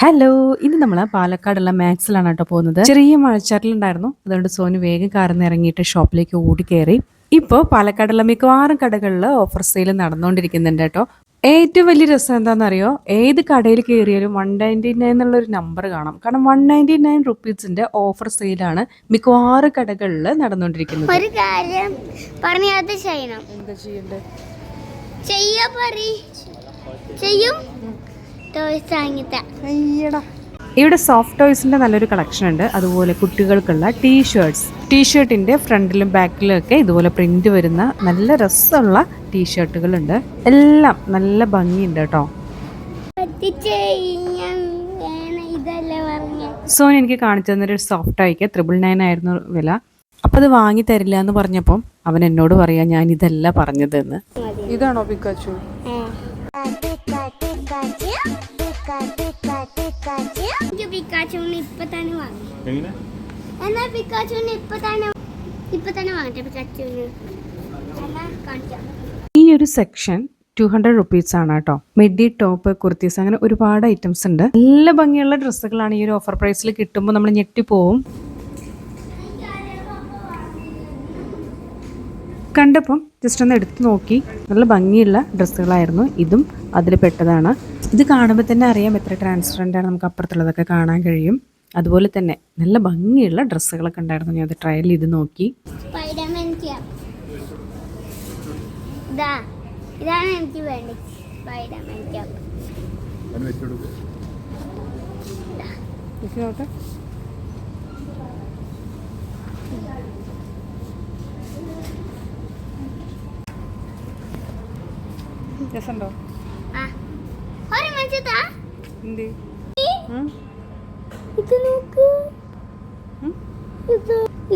Hello, ഇന്ന് നമ്മൾ പാലക്കാടുള്ള മാക്സിലാണ് കേട്ടോ പോകുന്നത്. ചെറിയ മഴച്ചാറ്റലുണ്ടായിരുന്നു, അതുകൊണ്ട് സോനു വേഗം കാറിന്ന് ഇറങ്ങിയിട്ട് ഷോപ്പിലേക്ക് ഓടി കയറി. ഇപ്പോൾ പാലക്കാടുള്ള മിക്കവാറും കടകളിൽ ഓഫർ സെയിൽ നടന്നുകൊണ്ടിരിക്കുന്നുണ്ട് കേട്ടോ. ഏറ്റവും വലിയ രസം എന്താണെന്നറിയോ, ഏത് കടയിൽ കയറിയാലും 199 എന്നുള്ളൊരു നമ്പർ കാണാം. കാരണം 199 റുപ്പീസിന്റെ ഓഫർ സെയിലാണ് മിക്കവാറും കടകളിൽ നടന്നുകൊണ്ടിരിക്കുന്നത്. ഒരു കാര്യം പറഞ്ഞത് ചെയ്യണം. എന്താ ചെയ്യണ്ടേ? ചെയ്യും. ഇവിടെ സോഫ്റ്റ് ടോയ്സിന്റെ നല്ലൊരു കളക്ഷൻ ഉണ്ട്. അതുപോലെ കുട്ടികൾക്കുള്ള ടീഷർട്ടിന്റെ ഫ്രണ്ടിലും ബാക്കിലും ഒക്കെ ഇതുപോലെ പ്രിന്റ് വരുന്ന നല്ല രസമുള്ള ടീഷർട്ടുകളുണ്ട്. എല്ലാം നല്ല ഭംഗിയുണ്ട് കേട്ടോ. സോനി എനിക്ക് കാണിച്ചു തന്നൊരു സോഫ്റ്റ് ടോയ്ക്ക് 999 ആയിരുന്നു വില. അപ്പൊ അത് വാങ്ങി തരില്ല എന്ന് പറഞ്ഞപ്പം അവൻ എന്നോട് പറയാ ഞാൻ ഇതല്ല പറഞ്ഞതെന്ന്. ഇതാണോ പിക്കാച്ചു? ഈ ഒരു സെക്ഷൻ 200 റുപ്പീസ് ആണ് കേട്ടോ. മിഡി, ടോപ്പ്, കുർത്തീസ്, അങ്ങനെ ഒരുപാട് ഐറ്റംസ് ഉണ്ട്. നല്ല ഭംഗിയുള്ള ഡ്രസ്സുകളാണ് ഈ ഒരു ഓഫർ പ്രൈസിൽ കിട്ടുമ്പോൾ നമ്മൾ ഞെട്ടിപ്പോവും. കണ്ടപ്പം ജസ്റ്റ് ഒന്ന് എടുത്തു നോക്കി. നല്ല ഭംഗിയുള്ള ഡ്രസ്സുകളായിരുന്നു. ഇതും അതിൽ പെട്ടതാണ്. ഇത് കാണുമ്പോൾ തന്നെ അറിയാം എത്ര ട്രാൻസ്പെറൻ്റ് ആണ്. നമുക്ക് അപ്പുറത്തുള്ളതൊക്കെ കാണാൻ കഴിയും. അതുപോലെ തന്നെ നല്ല ഭംഗിയുള്ള ഡ്രസ്സുകളൊക്കെ ഉണ്ടായിരുന്നു. ഞാൻ അത് ട്രയൽ ചെയ്ത് നോക്കി. ഇതാണ് എനിക്ക് വേണ്ടി സ്പൈഡർമാൻ ക്യാപ്പ്. രസമുണ്ടോ?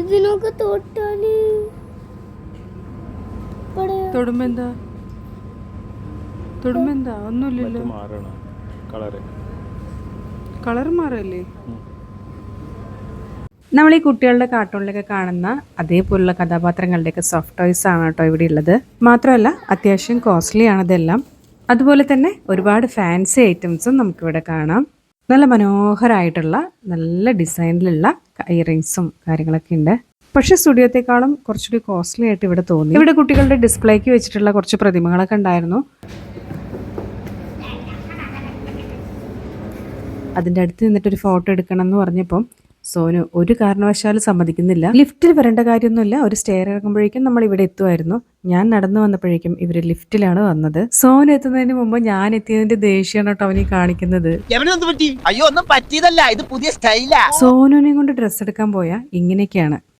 ഇത് നോക്ക് തൊട്ടാല് തൊടുമ്പെന്താ ഒന്നുമില്ലല്ലോ. കളർ മാറല്ലേ? നമ്മൾ ഈ കുട്ടികളുടെ കാർട്ടൂണിലൊക്കെ കാണുന്ന അതേപോലുള്ള കഥാപാത്രങ്ങളുടെയൊക്കെ സോഫ്റ്റ് ടോയ്സ് ആണ് കേട്ടോ ഇവിടെ ഉള്ളത്. മാത്രമല്ല അത്യാവശ്യം കോസ്റ്റ്ലി ആണ് ഇതെല്ലാം. അതുപോലെ തന്നെ ഒരുപാട് ഫാൻസി ഐറ്റംസും നമുക്കിവിടെ കാണാം. നല്ല മനോഹരമായിട്ടുള്ള നല്ല ഡിസൈനിലുള്ള ഇയറിങ്സും കാര്യങ്ങളൊക്കെ ഉണ്ട്. പക്ഷെ സ്റ്റുഡിയോത്തെക്കാളും കുറച്ചുകൂടി കോസ്റ്റ്ലി ആയിട്ട് ഇവിടെ തോന്നി. ഇവിടെ കുട്ടികളുടെ ഡിസ്പ്ലേക്ക് വെച്ചിട്ടുള്ള കുറച്ച് പ്രതിമകളൊക്കെ ഉണ്ടായിരുന്നു. അതിൻ്റെ അടുത്ത് നിന്നിട്ടൊരു ഫോട്ടോ എടുക്കണം എന്ന് പറഞ്ഞപ്പം സോനു ഒരു കാരണവശാലും സമ്മതിക്കുന്നില്ല. ലിഫ്റ്റിൽ വരേണ്ട കാര്യമൊന്നുമില്ല. ഒരു സ്റ്റെയർ ഇറങ്ങുമ്പോഴേക്കും നമ്മൾ ഇവിടെ എത്തുമായിരുന്നു. ഞാൻ നടന്നു വന്നപ്പോഴേക്കും ഇവര് ലിഫ്റ്റിലാണ് വന്നത്. സോനു എത്തുന്നതിന് മുമ്പ് ഞാൻ എത്തിയതിന്റെ ദേഷ്യമാണ് കേട്ടോ അവനീ കാണിക്കുന്നത്. അയ്യോ ഒന്നും പറ്റിയതല്ല, ഇത് പുതിയ സ്റ്റൈലാ. സോനുവിനെ കൊണ്ട് ഡ്രസ്സ് എടുക്കാൻ പോയാ ഇങ്ങനെയൊക്കെയാണ്.